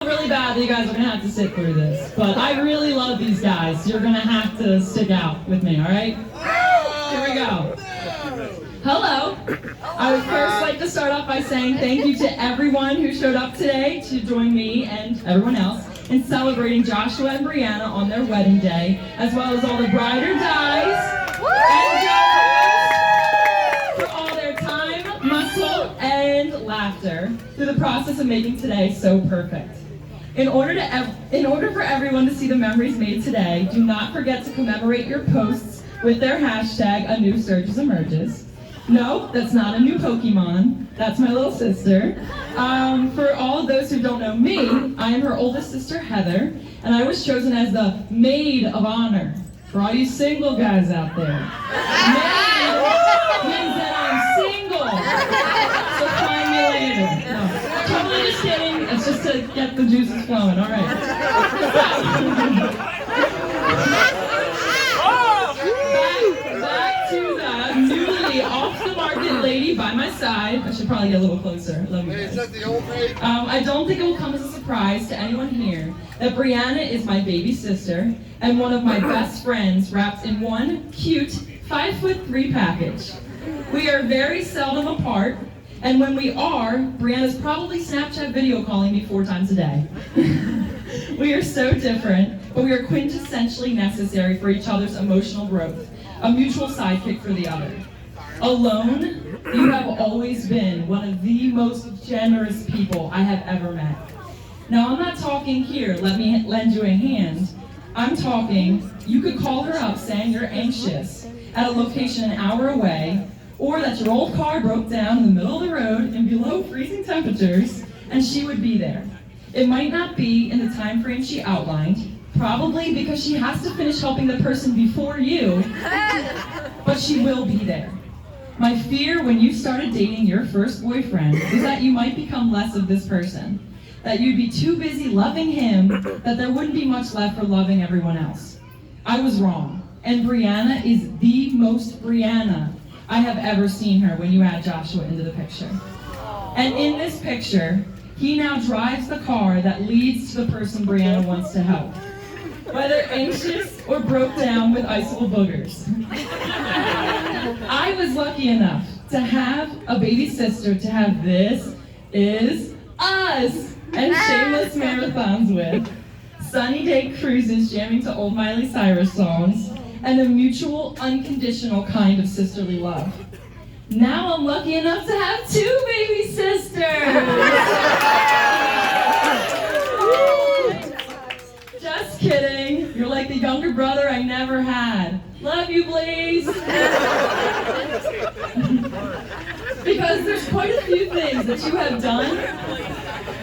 Really bad that you guys are going to have to sit through this, but I really love these guys. You're going to have to stick out with me, all right? Here we go. Hello. I would first like to start off by saying thank you to everyone who showed up today to join me and everyone else in celebrating Joshua and Brianna on their wedding day, as well as all the bride or dies and for all their time, muscle, and laughter through the process of making today so perfect. In order for everyone to see the memories made today, do not forget to commemorate your posts with their hashtag A New Sturgis Emerges. No, that's not a new Pokemon. That's my little sister. For all of those who don't know me, I am her oldest sister, Heather, and I was chosen as the Maid of Honor. For all you single guys out there. Maid means that I'm single. So find me later. No, totally just kidding. It's just to get the juices flowing. All right. Back to the newly off the market lady by my side. I should probably get a little closer. Love you guys. Is that the old maid? I don't think it will come as a surprise to anyone here that Brianna is my baby sister and one of my best friends wrapped in one cute 5'3" package. We are very seldom apart, and when we are, Brianna's probably Snapchat video calling me 4 times a day. We are so different, but we are quintessentially necessary for each other's emotional growth, a mutual sidekick for the other. Alone, you have always been one of the most generous people I have ever met. Now, I'm not talking here, let me lend you a hand. I'm talking, you could call her up saying you're anxious at a location an hour away, or that your old car broke down in the middle of the road in below freezing temperatures, and she would be there. It might not be in the time frame she outlined, probably because she has to finish helping the person before you, but she will be there. My fear when you started dating your first boyfriend was that you might become less of this person, that you'd be too busy loving him that there wouldn't be much left for loving everyone else. I was wrong, and Brianna is the most Brianna I have ever seen her when you add Joshua into the picture. And in this picture, he now drives the car that leads to the person Brianna wants to help, whether anxious or broke down with icicle boogers. I was lucky enough to have a baby sister to have This Is Us and shameless marathons with, sunny day cruises jamming to old Miley Cyrus songs, and a mutual, unconditional kind of sisterly love. Now I'm lucky enough to have 2 baby sisters! Just kidding. You're like the younger brother I never had. Love you, please. Because there's quite a few things that you have done.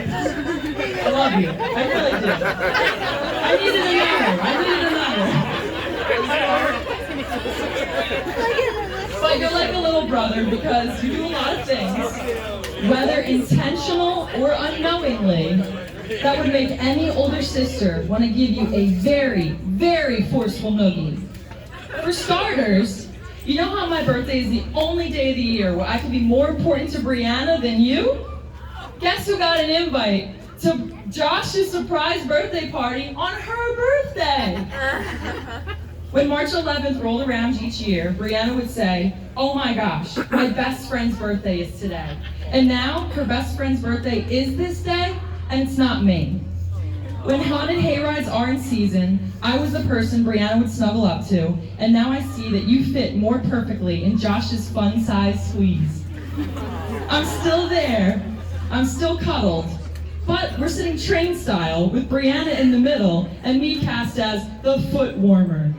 I love you. I really do. I needed another. But you're like a little brother because you do a lot of things, whether intentional or unknowingly, that would make any older sister want to give you a very, very forceful noogie. For starters, you know how my birthday is the only day of the year where I can be more important to Brianna than you? Guess who got an invite to Josh's surprise birthday party on her birthday? When March 11th rolled around each year, Brianna would say, "Oh my gosh, my best friend's birthday is today." And now her best friend's birthday is this day, and it's not me. When haunted hayrides are in season, I was the person Brianna would snuggle up to, and now I see that you fit more perfectly in Josh's fun-sized squeeze. I'm still there, I'm still cuddled, but we're sitting train style with Brianna in the middle and me cast as the foot warmer.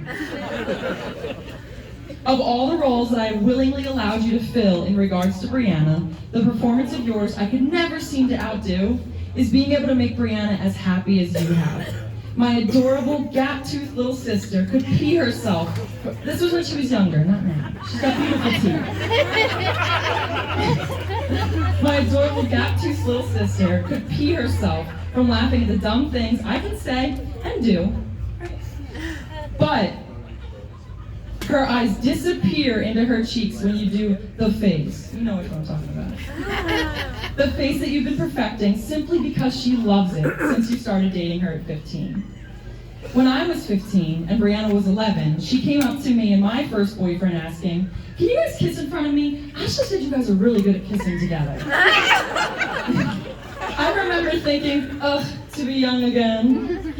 Of all the roles that I willingly allowed you to fill in regards to Brianna, the performance of yours I could never seem to outdo is being able to make Brianna as happy as you have. My adorable gap-toothed little sister could pee herself. This was when she was younger, not now. She's got beautiful teeth. My adorable gap-toothed little sister could pee herself from laughing at the dumb things I can say and do. But her eyes disappear into her cheeks when you do the face. You know what I'm talking about. The face that you've been perfecting simply because she loves it since you started dating her at 15. When I was 15 and Brianna was 11, she came up to me and my first boyfriend asking, "Can you guys kiss in front of me? Ashley said you guys are really good at kissing together." I remember thinking, ugh, to be young again.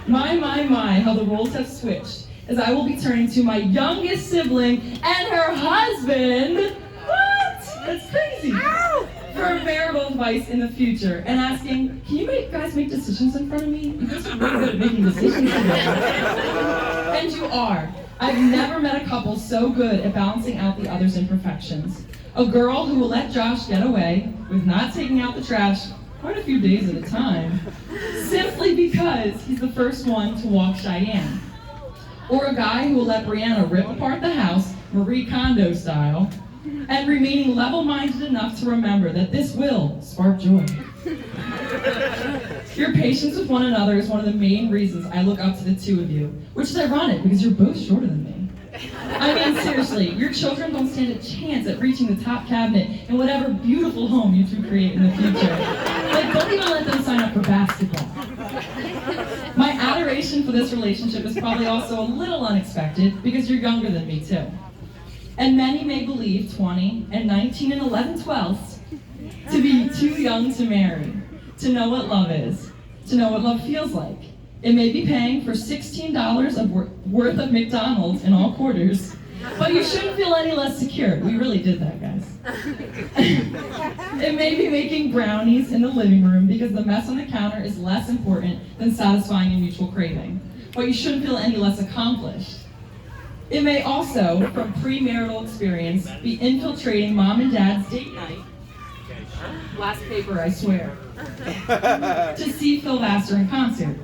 My, how the roles have switched, as I will be turning to my youngest sibling and her husband, what? That's crazy, for marital advice in the future, and asking, can you guys make decisions in front of me? You guys are really good at making decisions together. And you are. I've never met a couple so good at balancing out the other's imperfections. A girl who will let Josh get away with not taking out the trash quite a few days at a time, simply because he's the first one to walk Cheyenne. Or a guy who will let Brianna rip apart the house, Marie Kondo style, and remaining level-minded enough to remember that this will spark joy. Your patience with one another is one of the main reasons I look up to the two of you, which is ironic because you're both shorter than me. I mean, seriously, your children don't stand a chance at reaching the top cabinet in whatever beautiful home you two create in the future. Like, don't even let them sign up for basketball. My adoration for this relationship is probably also a little unexpected because you're younger than me too. And many may believe 20 and 19 and 11/12 to be too young to marry, to know what love is, to know what love feels like. It may be paying for $16 worth of McDonald's in all quarters, but you shouldn't feel any less secure. We really did that, guys. It may be making brownies in the living room because the mess on the counter is less important than satisfying a mutual craving, but you shouldn't feel any less accomplished. It may also, from premarital experience, be infiltrating mom and dad's date night. Last paper, I swear. To see Phil Vassar in concert.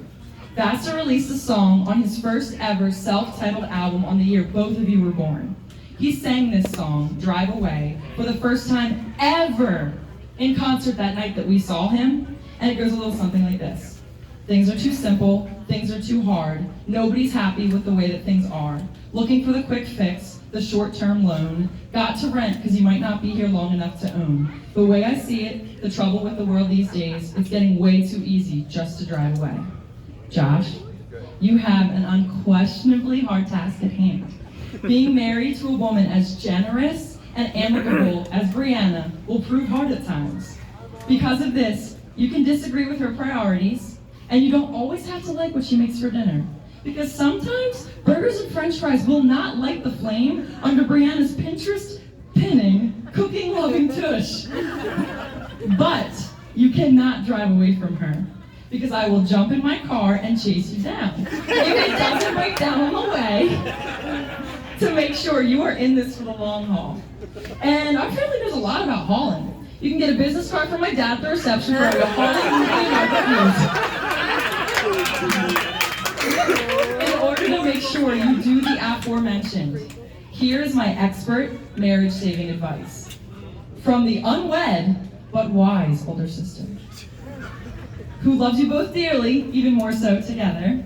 Vassar released a song on his first ever self-titled album on the year both of you were born. He sang this song, Drive Away, for the first time ever in concert that night that we saw him, and it goes a little something like this. Things are too simple, things are too hard, nobody's happy with the way that things are. Looking for the quick fix, the short-term loan, got to rent because you might not be here long enough to own. The way I see it, the trouble with the world these days, it's getting way too easy just to drive away. Josh, you have an unquestionably hard task at hand. Being married to a woman as generous and amicable as Brianna will prove hard at times. Because of this, you can disagree with her priorities, and you don't always have to like what she makes for dinner. Because sometimes burgers and french fries will not light the flame under Brianna's Pinterest pinning, cooking-loving tush. But you cannot drive away from her, because I will jump in my car and chase you down. If it doesn't break down on the way, to make sure you are in this for the long haul. And our family knows a lot about hauling. You can get a business card from my dad at the reception for a hauling meeting. In order to make sure you do the aforementioned, here is my expert marriage saving advice. From the unwed but wise older sister, who loves you both dearly, even more so together.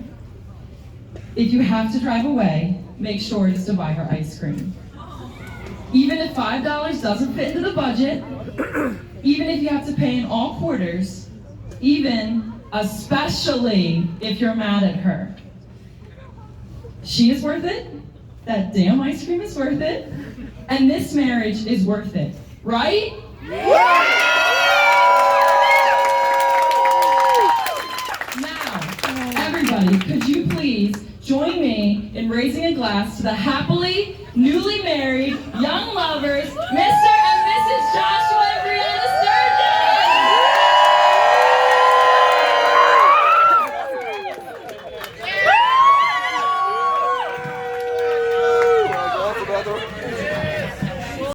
If you have to drive away, make sure it is to buy her ice cream. Even if $5 doesn't fit into the budget, even if you have to pay in all quarters, especially if you're mad at her. She is worth it, that damn ice cream is worth it, and this marriage is worth it, right? Could you please join me in raising a glass to the happily, newly married, young lovers, Mr. and Mrs. Joshua and Brianna